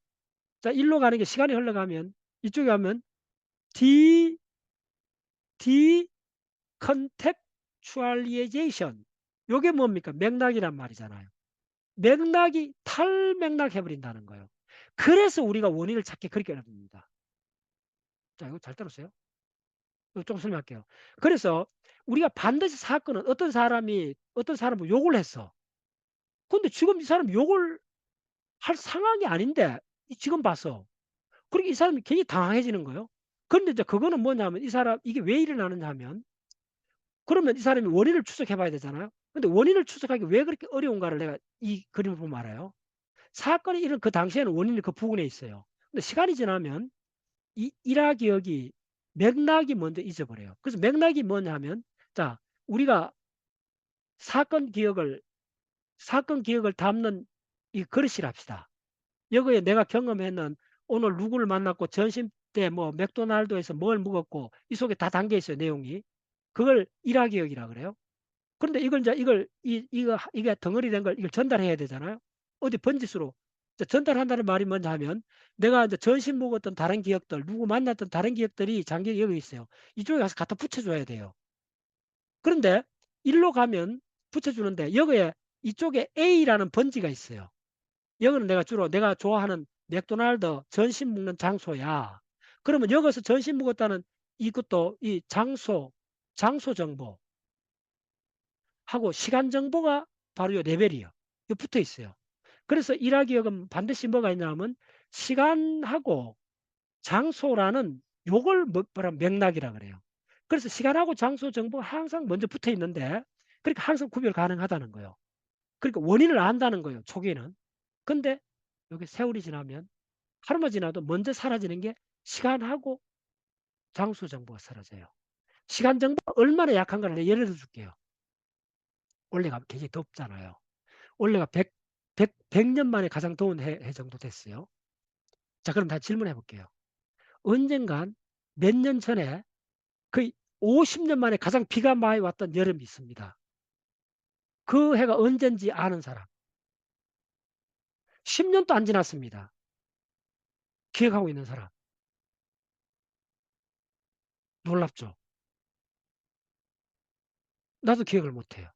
자, 일로 가는 게 시간이 흘러가면 이쪽에 가면 디 디컨텍추얼리제이션. 요게 뭡니까? 맥락이란 말이잖아요. 맥락이 탈맥락 해버린다는 거예요. 그래서 우리가 원인을 찾기 그렇게 어렵습니다. 자, 이거 잘 들었어요? 좀 설명할게요. 그래서 우리가 반드시 사건은 어떤 사람을 욕을 했어. 근데 지금 이 사람 욕을 할 상황이 아닌데 지금 봤어. 그러니까 이 사람이 괜히 당황해지는 거예요. 그런데 이제 그거는 뭐냐면 이 사람 이게 왜 일어나느냐 하면 그러면 이 사람이 원인을 추적해 봐야 되잖아요. 근데 원인을 추적하기 왜 그렇게 어려운가를 내가 이 그림을 보면 알아요. 사건이 일어난 그 당시에는 원인이 그 부근에 있어요. 근데 시간이 지나면 이 일화 기억이 맥락이 먼저 잊어버려요. 그래서 맥락이 뭐냐 하면 자, 우리가 사건 기억을 담는 이 그릇이라 합시다. 여기에 내가 경험했는 오늘 누구를 만났고 점심 때 뭐 맥도날드에서 뭘 먹었고 이 속에 다 담겨 있어요, 내용이. 그걸 일화 기억이라 그래요. 그런데 이걸 이제 이게 덩어리 된 걸 이걸 전달해야 되잖아요. 어디 번짓으로 전달한다는 말이 뭔지 하면 내가 이제 전신 먹었던 다른 기억들, 누구 만났던 다른 기억들이 장기에 여기 있어요. 이쪽에 가서 갖다 붙여줘야 돼요. 그런데 일로 가면 붙여주는데 여기에 이쪽에 A라는 번지가 있어요. 여기는 내가 주로 내가 좋아하는 맥도날드 전신 먹는 장소야. 그러면 여기서 전신 먹었다는 이것도 이 장소 정보 하고 시간 정보가 바로 이 레벨이요. 이 붙어 있어요. 그래서 일화기억은 반드시 뭐가 있냐면 시간하고 장소라는 요걸 뭐라 맥락이라 그래요. 그래서 시간하고 장소 정보가 항상 먼저 붙어 있는데 그러니까 항상 구별 가능하다는 거예요. 그러니까 원인을 안다는 거예요. 초기에는. 근데 여기 세월이 지나면 하루만 지나도 먼저 사라지는 게 시간하고 장소 정보가 사라져요. 시간 정보가 얼마나 약한가를 예를 들어 줄게요. 올해가 굉장히 덥잖아요. 올해가 100년 만에 가장 더운 해 정도 됐어요. 자, 그럼 다 질문해 볼게요. 언젠간 몇 년 전에 거의 50년 만에 가장 비가 많이 왔던 여름이 있습니다. 그 해가 언젠지 아는 사람. 10년도 안 지났습니다. 기억하고 있는 사람. 놀랍죠? 나도 기억을 못해요.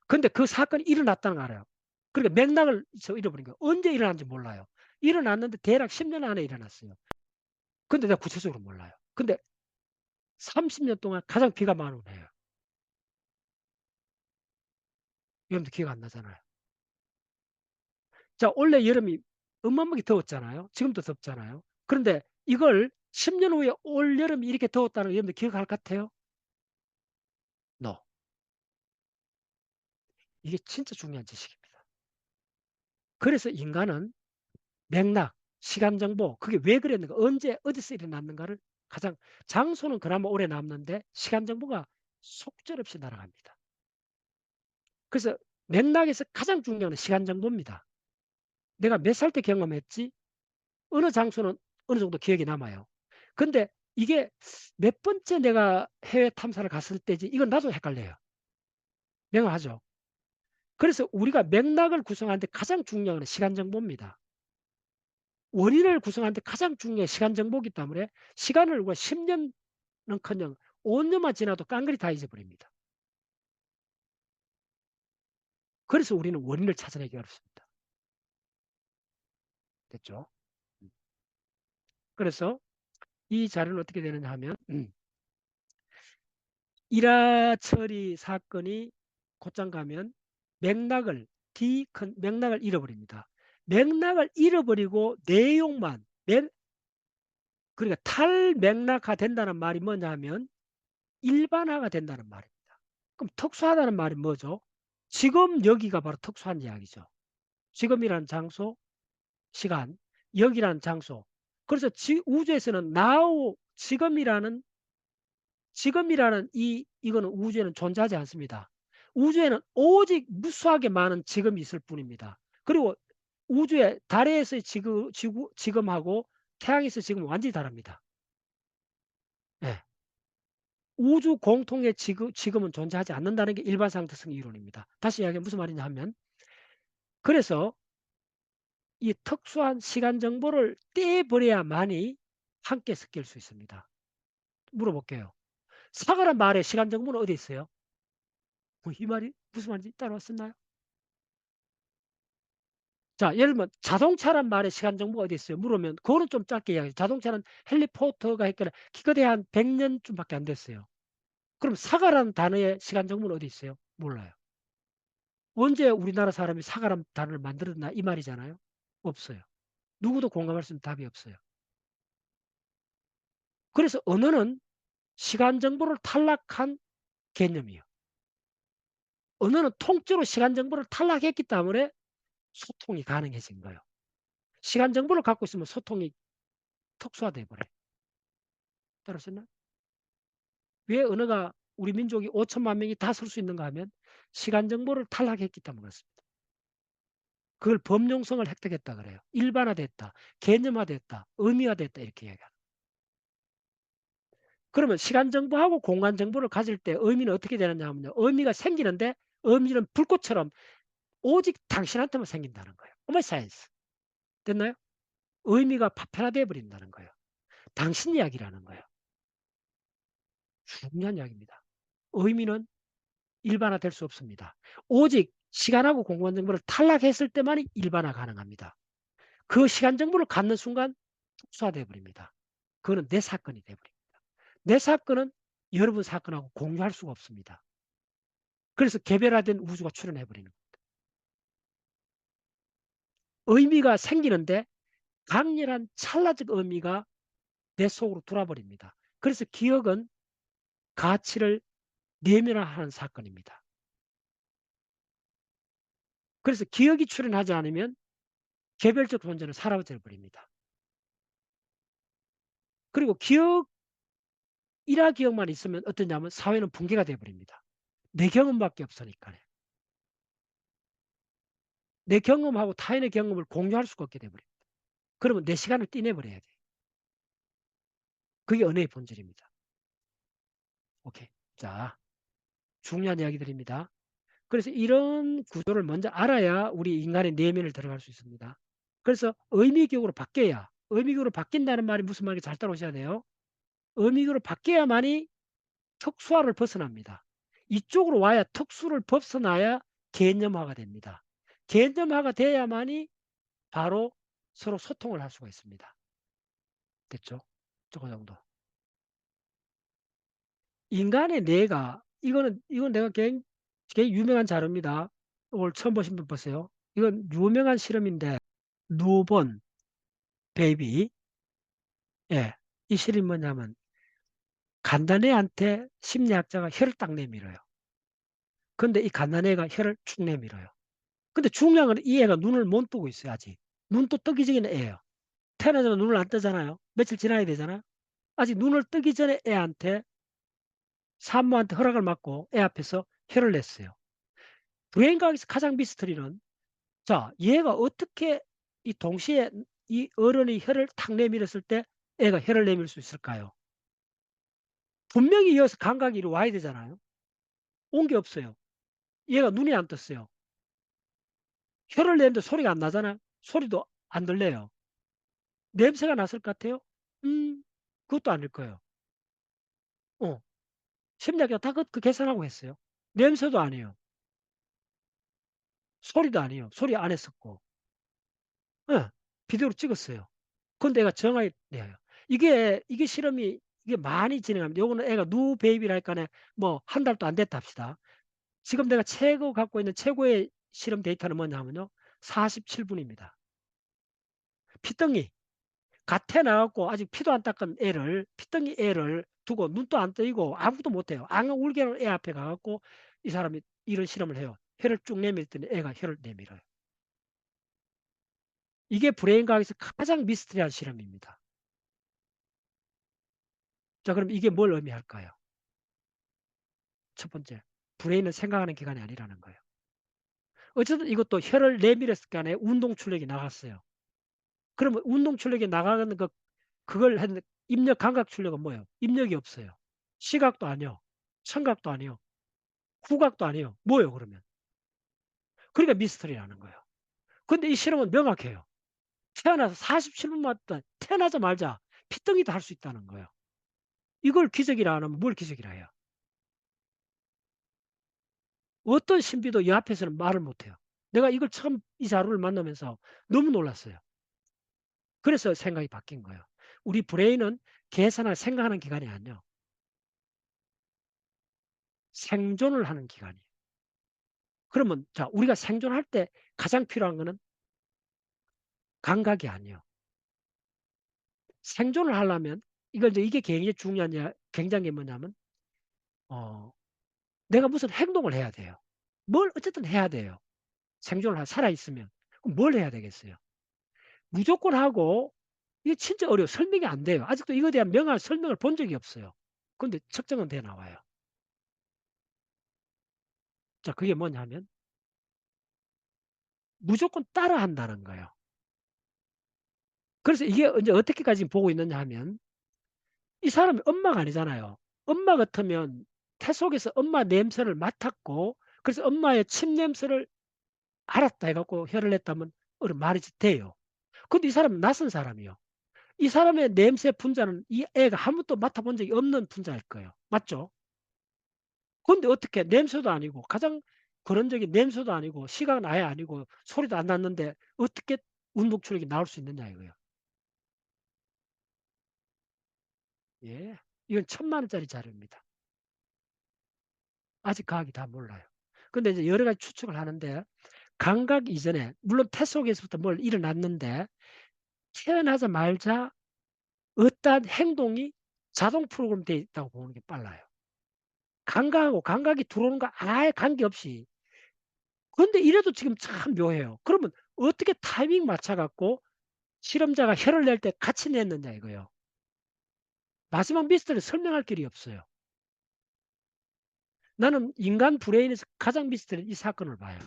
근데 그 사건이 일어났다는 거 알아요. 그러니까 맥락을 잃어버린 거예요. 언제 일어났는지 몰라요. 일어났는데 대략 10년 안에 일어났어요. 근데 내가 구체적으로 몰라요. 근데 30년 동안 가장 비가 많은 해예요. 여러분들 기억 안 나잖아요. 자, 원래 여름이 어마어마하게 더웠잖아요. 지금도 덥잖아요. 그런데 이걸 10년 후에 올 여름이 이렇게 더웠다는 거 여러분들 기억할 것 같아요? No. 이게 진짜 중요한 지식입니다. 그래서 인간은 맥락, 시간 정보, 그게 왜 그랬는가, 언제, 어디서 일어났는가를 가장, 장소는 그나마 오래 남는데 시간 정보가 속절없이 날아갑니다. 그래서 맥락에서 가장 중요한 건 시간 정보입니다. 내가 몇 살 때 경험했지? 어느 장소는 어느 정도 기억이 남아요. 근데 이게 몇 번째 내가 해외 탐사를 갔을 때지 이건 나도 헷갈려요. 명확하죠. 그래서 우리가 맥락을 구성하는데 가장 중요한 건 시간 정보입니다. 원인을 구성하는데 가장 중요한 시간 정보이기 때문에 시간을 우리가 10년은커녕 5년만 지나도 깡그리 다 잊어버립니다. 그래서 우리는 원인을 찾아내기 어렵습니다. 됐죠? 그래서 이 자료는 어떻게 되느냐 하면 일화 처리 사건이 곧장 가면 맥락을 맥락을 잃어버립니다. 맥락을 잃어버리고 내용만 그러니까 탈맥락화 된다는 말이 뭐냐 하면 일반화가 된다는 말입니다. 그럼 특수하다는 말이 뭐죠? 지금 여기가 바로 특수한 이야기죠. 지금이라는 장소, 시간, 여기라는 장소. 그래서 우주에서는 now, 지금이라는 이거는 우주에는 존재하지 않습니다. 우주에는 오직 무수하게 많은 지금이 있을 뿐입니다. 그리고 우주의 달에서의 지금하고 태양에서의 지금은 완전히 다릅니다. 네. 우주 공통의 지금은 존재하지 않는다는 게 일반상대성 이론입니다. 다시 이야기하면 무슨 말이냐 하면, 그래서 이 특수한 시간 정보를 떼버려야만이 함께 섞일 수 있습니다. 물어볼게요. 사과란 말의 시간 정보는 어디 있어요? 이 말이 무슨 말인지 따라왔었나요? 자, 예를 들면 자동차란 말의 시간 정보가 어디 있어요? 물으면 그거는 좀 짧게 이야기해요. 자동차는 헬리포터가 했거나 기껏해야 한 100년쯤밖에 안 됐어요. 그럼 사과라는 단어의 시간 정보는 어디 있어요? 몰라요. 언제 우리나라 사람이 사과라는 단어를 만들었나 이 말이잖아요. 없어요. 누구도 공감할 수 있는 답이 없어요. 그래서 언어는 시간 정보를 탈락한 개념이에요. 언어는 통째로 시간 정보를 탈락했기 때문에 소통이 가능해진 거예요. 시간 정보를 갖고 있으면 소통이 특수화돼 버려요. 따라오셨나요? 왜 언어가 우리 민족이 5천만 명이 다 쓸 수 있는가 하면 시간 정보를 탈락했기 때문에 그렇습니다. 그걸 범용성을 획득했다 그래요. 일반화됐다, 개념화됐다, 의미화됐다 이렇게 얘기해요. 그러면 시간 정보하고 공간 정보를 가질 때 의미는 어떻게 되느냐 하면요. 의미가 생기는데 의미는 불꽃처럼 오직 당신한테만 생긴다는 거예요. 오마이 사이언스. 됐나요? 의미가 파편화되어 버린다는 거예요. 당신 이야기라는 거예요. 중요한 이야기입니다. 의미는 일반화될 수 없습니다. 오직 시간하고 공간 정보를 탈락했을 때만 일반화 가능합니다. 그 시간 정보를 갖는 순간 특수화되어 버립니다. 그거는 내 사건이 되어 버립니다. 내 사건은 여러분 사건하고 공유할 수가 없습니다. 그래서 개별화된 우주가 출현해 버리는 거예요. 의미가 생기는데 강렬한 찰나적 의미가 내 속으로 들어와 버립니다. 그래서 기억은 가치를 내면화하는 사건입니다. 그래서 기억이 출현하지 않으면 개별적 존재는 사라져 버립니다. 그리고 기억만 있으면 어떠냐면 사회는 붕괴가 되어 버립니다. 내 경험밖에 없으니까요. 내 경험하고 타인의 경험을 공유할 수가 없게 되어 버립니다. 그러면 내 시간을 떼내버려야 돼요. 그게 언어의 본질입니다. 오케이. 자, 중요한 이야기들입니다. 그래서 이런 구조를 먼저 알아야 우리 인간의 내면을 들어갈 수 있습니다. 그래서 의미격으로 바뀌어야, 의미격으로 바뀐다는 말이 무슨 말인지 잘 따라오셔야 돼요. 의미격으로 바뀌어야만이 특수화를 벗어납니다. 이쪽으로 와야 특수를 벗어나야 개념화가 됩니다. 개념화가 돼야만이 바로 서로 소통을 할 수가 있습니다. 됐죠? 저거 정도. 인간의 뇌가 이건 내가 굉장히 유명한 자료입니다. 오늘 처음 보신 분 보세요. 이건 유명한 실험인데 누본 베이비. 예. 이 실험이 뭐냐면 갓난애한테 심리학자가 혀를 딱 내밀어요. 근데 이 갓난애가 혀를 축 내밀어요. 근데 중요한 건 이 애가 눈을 못 뜨고 있어요, 아직. 눈도 뜨기 전에 애예요. 태어나자마자 눈을 안 뜨잖아요. 며칠 지나야 되잖아. 아직 눈을 뜨기 전에 애한테 산모한테 허락을 받고 애 앞에서 혀를 냈어요. 브레인과학에서 가장 미스터리는 자, 얘가 어떻게 이 동시에 이 어른이 혀를 탁 내밀었을 때 애가 혀를 내밀 수 있을까요? 분명히 이어서 감각이 이리 와야 되잖아요. 온 게 없어요. 얘가 눈이 안 떴어요. 혀를 내는데 소리가 안 나잖아요. 소리도 안 들려요. 냄새가 났을 것 같아요? 그것도 아닐 거예요. 어, 심리학자가 다 그 계산하고 했어요. 냄새도 아니에요. 소리도 아니에요. 소리 안 했었고. 예, 비디오로 찍었어요. 그건 내가 정확히 내요. 이게 실험이 이게 많이 진행합니다. 요거는 애가 누 베이비랄까네 뭐 한 달도 안 됐다 합시다. 지금 내가 갖고 있는 최고의 실험 데이터는 뭐냐 하면요. 47분입니다. 피덩이. 갓 태어나갖고 아직 피도 안 닦은 애를, 피덩이 애를 두고 눈도 안 뜨이고 아무것도 못해요. 앙 울게 하는 애 앞에 가갖고 이 사람이 이런 실험을 해요. 혀를 쭉 내밀더니 애가 혀를 내밀어요. 이게 브레인 과학에서 가장 미스터리한 실험입니다. 자, 그럼 이게 뭘 의미할까요? 첫 번째, 브레인은 생각하는 기관이 아니라는 거예요. 어쨌든 이것도 혀를 내밀었을 간에 운동 출력이 나갔어요. 그러면 운동 출력이 나가는 그걸 했는데 입력 감각 출력은 뭐예요? 입력이 없어요. 시각도 아니요. 청각도 아니요. 후각도 아니요. 뭐예요, 그러면? 그러니까 미스터리라는 거예요. 근데 이 실험은 명확해요. 태어나서 47분 만에 태어나자마자 피덩이도 할 수 있다는 거예요. 이걸 기적이라 안 하면 뭘 기적이라 해요? 어떤 신비도 이 앞에서는 말을 못해요. 내가 이걸 처음 이 자료를 만나면서 너무 놀랐어요. 그래서 생각이 바뀐 거예요. 우리 브레인은 계산할 생각하는 기관이 아니에요. 생존을 하는 기관이에요. 그러면 자, 우리가 생존할 때 가장 필요한 거는 감각이 아니에요. 생존을 하려면 이게 굉장히 중요한 굉장히 뭐냐면 어, 내가 무슨 행동을 해야 돼요. 뭘 어쨌든 해야 돼요. 생존을 살아 있으면 그럼 뭘 해야 되겠어요? 무조건 하고 이게 진짜 어려워. 설명이 안 돼요. 아직도 이거에 대한 명확한 설명을 본 적이 없어요. 근데 측정은 돼 나와요. 자, 그게 뭐냐면 무조건 따라 한다는 거예요. 그래서 이게 이제 어떻게까지 보고 있느냐 하면 이 사람이 엄마가 아니잖아요. 엄마 같으면 태 속에서 엄마 냄새를 맡았고 그래서 엄마의 침 냄새를 알았다 해갖고 혀를 냈다면 말이 돼요. 근데 이 사람은 낯선 사람이요. 이 사람의 냄새 분자는 이 애가 한 번도 맡아본 적이 없는 분자일 거예요. 맞죠? 근데 어떻게 냄새도 아니고 가장 근원적인 냄새도 아니고 시각은 아예 아니고 소리도 안 났는데 어떻게 운동 출력이 나올 수 있느냐 이거예요. 예. 이건 1,000만 원짜리 자료입니다. 아직 과학이 다 몰라요. 근데 이제 여러 가지 추측을 하는데 감각 이전에 물론 태 속에서부터 뭘 일어났는데 태어나자마자 어떠한 행동이 자동 프로그램 되어 있다고 보는 게 빨라요. 감각하고 감각이 들어오는 거 아예 관계없이. 근데 이래도 지금 참 묘해요. 그러면 어떻게 타이밍 맞춰갖고 실험자가 혀를 낼 때 같이 냈느냐 이거예요. 마지막 미스터리를 설명할 길이 없어요. 나는 인간 브레인에서 가장 미스터리는 이 사건을 봐요.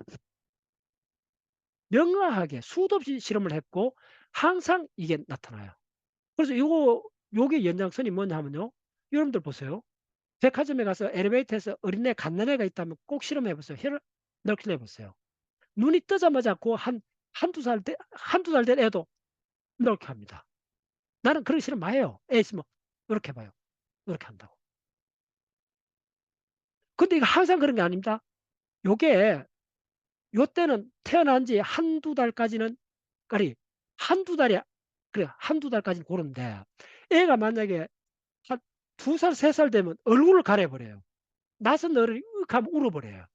명확하게 수도 없이 실험을 했고 항상 이게 나타나요. 그래서 요게 연장선이 뭐냐면요. 여러분들 보세요. 백화점에 가서 엘리베이터에서 어린애 갓난애가 있다면 꼭 실험해 보세요. 혀를 넓게 내보세요. 눈이 뜨자마자 한두 살 된 애도 이렇게 합니다. 나는 그런 실험 많이 해요. 애 있으면 이렇게 봐요. 이렇게 한다고. 근데 이거 항상 그런 게 아닙니다. 요게 요때는 태어난 지 한두 달까지는 아니 한두 달이 그래 한두 달까지는 고른데 애가 만약에 한 2살, 3살 되면 얼굴을 가려버려요. 낯선 어른이 윽 하면 울어버려요.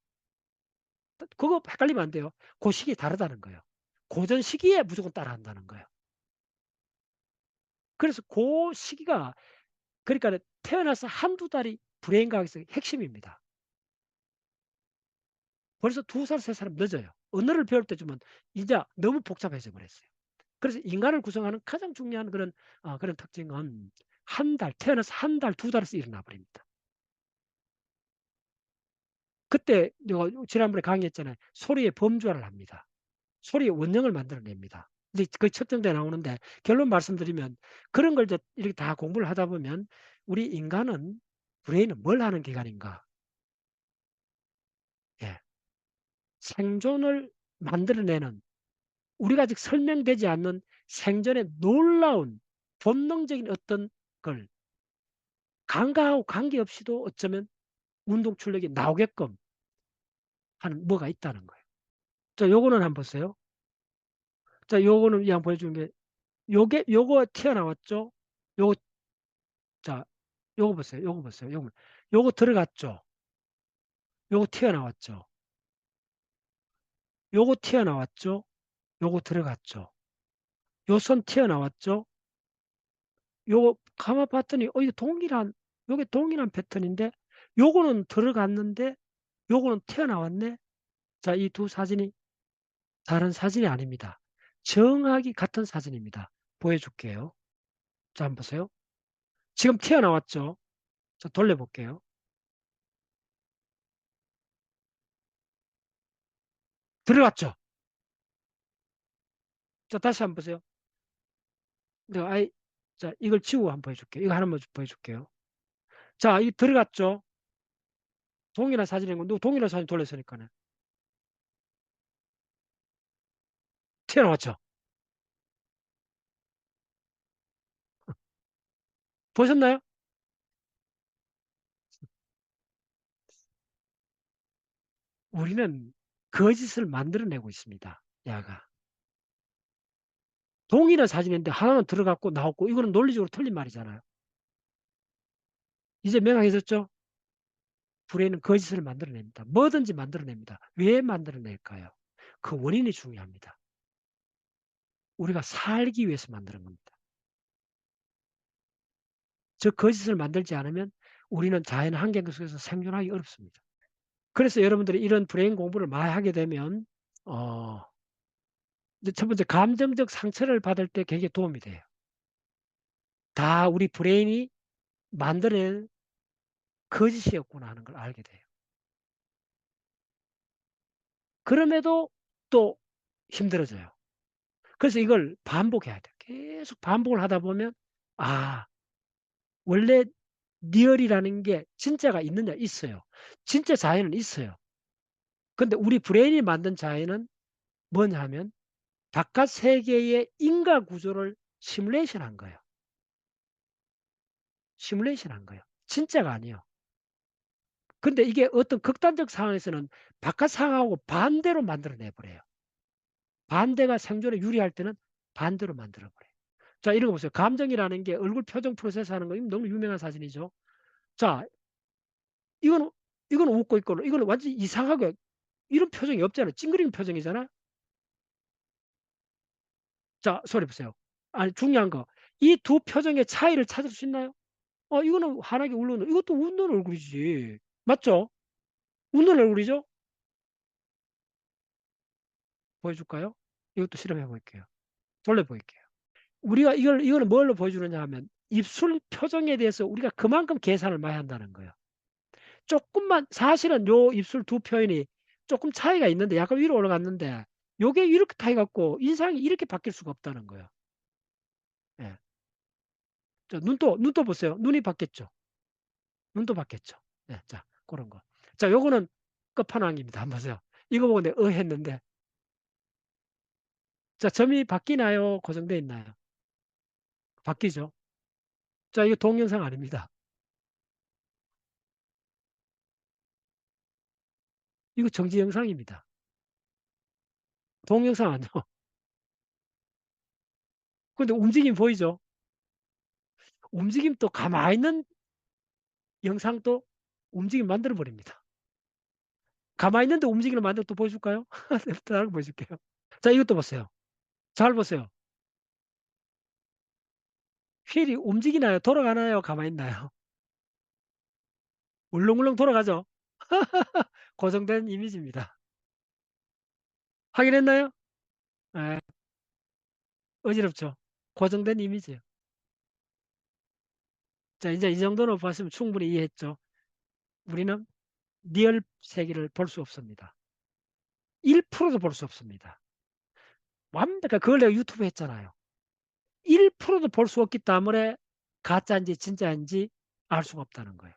그거 헷갈리면 안 돼요. 그 시기 다르다는 거예요. 고전 시기에 무조건 따라한다는 거예요. 그래서 그 시기가 그러니까 태어나서 한두 달이 브레인 과학에서 핵심입니다. 벌써 2살, 3살은 늦어요. 언어를 배울 때 주면 이제 너무 복잡해져 버렸어요. 그래서 인간을 구성하는 가장 중요한 그런 특징은 한 달, 태어나서 한 달, 2달에서 일어나 버립니다. 그때 지난번에 강의했잖아요. 소리의 범주화를 합니다. 소리의 원형을 만들어냅니다. 이제 거의 측정돼 나오는데 결론 말씀드리면 그런 걸 이렇게 다 공부를 하다 보면 우리 인간은 브레인은 뭘 하는 기관인가? 예. 생존을 만들어내는 우리가 아직 설명되지 않는 생존의 놀라운 본능적인 어떤 걸 감각하고 관계없이도 어쩌면 운동 출력이 나오게끔 하는 뭐가 있다는 거예요. 자, 요거는 한번 보세요. 자, 요거는 그냥 보여주는 게 요거 튀어나왔죠? 요거 자, 요거 보세요. 요거 보세요. 요거 들어갔죠? 요거 튀어나왔죠? 요거 튀어나왔죠? 요거 들어갔죠? 요 선 튀어나왔죠? 요거 가만 봤더니 이거 동일한 요게 동일한 패턴인데 요거는 들어갔는데 요거는 튀어나왔네. 자, 이 두 사진이 다른 사진이 아닙니다. 정확히 같은 사진입니다. 보여줄게요. 자, 한번 보세요. 지금 튀어나왔죠? 자, 돌려볼게요. 들어갔죠? 자, 다시 한번 보세요. 내가 자, 이걸 지우고 한번 보여줄게요. 이거 하나만 보여줄게요. 자, 이 들어갔죠? 동일한 사진인 건, 누구 동일한 사진 돌렸으니까는. 튀어나왔죠? 보셨나요? 우리는 거짓을 만들어내고 있습니다. 야가. 동일한 사진인데 하나는 들어갔고 나왔고, 이거는 논리적으로 틀린 말이잖아요. 이제 명확해졌죠? 불의는 거짓을 만들어냅니다. 뭐든지 만들어냅니다. 왜 만들어낼까요? 그 원인이 중요합니다. 우리가 살기 위해서 만드는 겁니다. 저 거짓을 만들지 않으면 우리는 자연 환경 속에서 생존하기 어렵습니다. 그래서 여러분들이 이런 브레인 공부를 많이 하게 되면 어, 이제 첫 번째 감정적 상처를 받을 때 굉장히 도움이 돼요. 다 우리 브레인이 만들어낸 거짓이었구나 하는 걸 알게 돼요. 그럼에도 또 힘들어져요. 그래서 이걸 반복해야 돼요. 계속 반복을 하다 보면 아, 원래 리얼이라는 게 진짜가 있느냐? 있어요. 진짜 자연은 있어요. 근데 우리 브레인이 만든 자연은 뭐냐 하면 바깥 세계의 인과 구조를 시뮬레이션 한 거예요. 시뮬레이션 한 거예요. 진짜가 아니에요. 근데 이게 어떤 극단적 상황에서는 바깥 상황하고 반대로 만들어내 버려요. 반대가 생존에 유리할 때는 반대로 만들어 버려요. 자, 이런 거 보세요. 감정이라는 게 얼굴 표정 프로세스 하는 거, 이거 너무 유명한 사진이죠. 자, 이거는, 이거는 웃고 있고, 이거는 완전히 이상하게, 이런 표정이 없잖아요. 찡그리는 표정이잖아. 자, 소리 보세요. 아니, 중요한 거. 이 두 표정의 차이를 찾을 수 있나요? 이거는 환하게 웃는, 이것도 웃는 얼굴이지. 맞죠? 웃는 얼굴이죠? 보여줄까요? 이것도 실험해 볼게요. 돌려 볼게요. 우리가 이거는 뭘로 보여주느냐 하면 입술 표정에 대해서 우리가 그만큼 계산을 많이 한다는 거예요. 조금만, 사실은 요 입술 두 표현이 조금 차이가 있는데 약간 위로 올라갔는데 요게 이렇게 타이 갖고 인상이 이렇게 바뀔 수가 없다는 거예요. 예. 자, 눈도 보세요. 눈이 바뀌었죠. 눈도 바뀌었죠. 예. 자, 그런 거. 자, 요거는 끝판왕입니다. 한번 보세요. 이거 보고 내가 했는데. 자, 점이 바뀌나요? 고정되어 있나요? 바뀌죠. 자, 이거 동영상 아닙니다. 이거 정지 영상입니다. 동영상 아니죠. 근데 움직임 보이죠? 움직임 또 가만히 있는 영상도 움직임 만들어 버립니다. 가만히 있는데 움직이는 만들어 또 보여줄까요? 다른 거 보여줄게요. 자, 이것도 보세요. 잘 보세요. 휠이 움직이나요? 돌아가나요? 가만히 있나요? 울렁울렁 돌아가죠? 고정된 이미지입니다. 확인했나요? 네, 어지럽죠? 고정된 이미지예요. 자, 이제 이 정도로 봤으면 충분히 이해했죠? 우리는 리얼 세계를 볼 수 없습니다. 1%도 볼 수 없습니다. 완벽한, 그걸 내가 유튜브 했잖아요. 1%도 볼 수 없기 때문에 가짜인지 진짜인지 알 수가 없다는 거예요.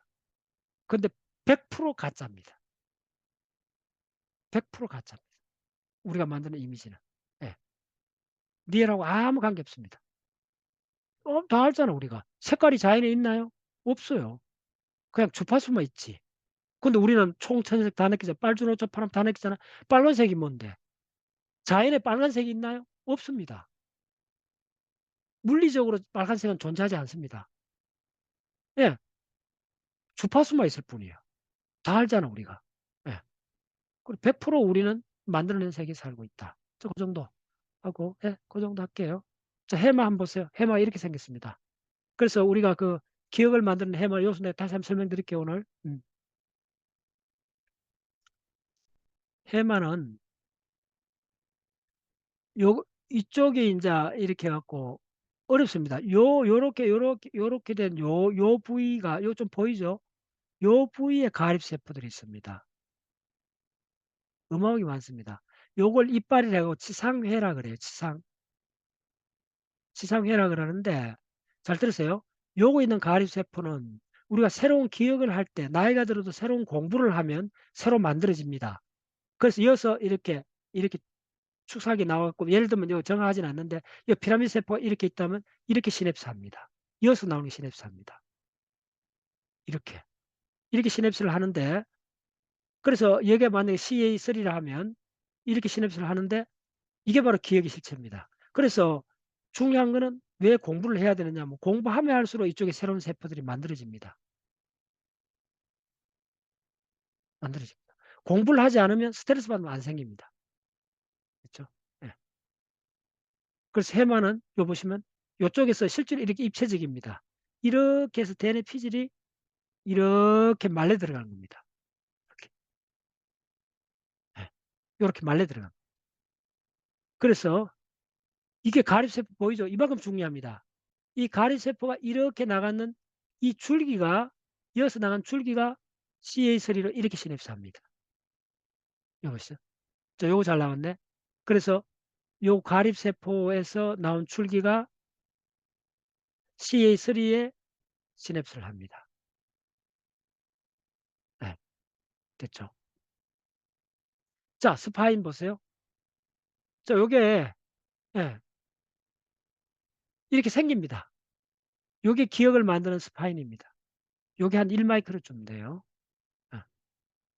근데 100% 가짜입니다. 100% 가짜입니다. 우리가 만드는 이미지는. 예. 리얼하고 아무 관계 없습니다. 다 알잖아, 우리가. 색깔이 자연에 있나요? 없어요. 그냥 주파수만 있지. 근데 우리는 총천색 다 느끼잖아. 빨주노초 파람 다 느끼잖아. 빨간색이 뭔데? 자연에 빨간색이 있나요? 없습니다. 물리적으로 빨간색은 존재하지 않습니다. 예. 주파수만 있을 뿐이에요. 다 알잖아, 우리가. 예. 그리고 100% 우리는 만들어낸 세계에 살고 있다. 그 정도 하고, 예, 그 정도 할게요. 자, 해마 한번 보세요. 해마 이렇게 생겼습니다. 그래서 우리가 그 기억을 만드는 해마 요소 내가 다시 한번 설명드릴게요, 오늘. 해마는 이쪽이 이제 이렇게 해갖고 어렵습니다. 요렇게 된 요 부위가, 요 좀 보이죠? 요 부위에 가립세포들이 있습니다. 어마어마하게 많습니다. 요걸 이빨이라고 치상회라 그래요. 치상회라 그러는데, 잘 들으세요. 요거 있는 가립세포는 우리가 새로운 기억을 할 때, 나이가 들어도 새로운 공부를 하면 새로 만들어집니다. 그래서 이어서 이렇게 축삭이 나왔고, 예를 들면 이거 정하진 않는데, 이 피라미드 세포가 이렇게 있다면 이렇게 시냅스합니다. 이어서 나오는 게 시냅스합니다. 이렇게 시냅스를 하는데, 그래서 여기에 만약에 CA3라 하면 이렇게 시냅스를 하는데, 이게 바로 기억의 실체입니다. 그래서 중요한 거는 왜 공부를 해야 되느냐, 뭐 공부하면 할수록 이쪽에 새로운 세포들이 만들어집니다. 공부를 하지 않으면 스트레스 받으면 안 생깁니다. 그렇죠? 네. 그래서 해마는 요 보시면 이쪽에서 실제로 이렇게 입체적입니다. 이렇게 해서 대뇌 피질이 이렇게 말려 들어가는 겁니다. 이렇게, 네. 이렇게 말려 들어가는. 그래서 이게 가립세포 보이죠? 이만큼 중요합니다. 이 가립세포가 이렇게 나가는 이 줄기가, 이어서 나간 줄기가 CA3로 이렇게 시냅스합니다. 이거 보시죠. 요거 잘 나왔네. 그래서 요 가립세포에서 나온 줄기가 CA3에 시냅스를 합니다. 네, 됐죠. 자, 스파인 보세요. 자, 요게, 예, 이렇게 생깁니다. 요게 기억을 만드는 스파인입니다. 요게 한 1마이크로쯤 돼요. 예.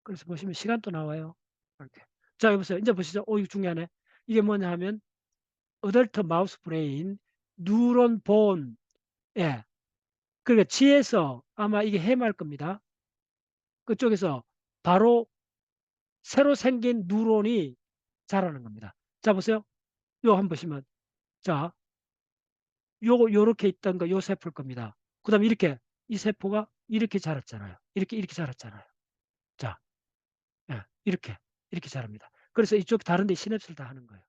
그래서 보시면 시간도 나와요. 이렇게. 자, 여보세요. 이제 보시죠. 이거 중요하네. 이게 뭐냐 하면, 어덜트 마우스 브레인, 뉴런 본, 예. 그러니까 지에서 아마 이게 해말 겁니다. 그쪽에서 바로 새로 생긴 뉴런이 자라는 겁니다. 자, 보세요. 요 한번 보시면, 자, 요렇게 있던 거 요 세포일 겁니다. 그 다음에 이 세포가 이렇게 자랐잖아요. 이렇게 자랐잖아요. 자, 예, 이렇게 자랍니다. 그래서 이쪽 다른 데 시냅스를 다 하는 거예요.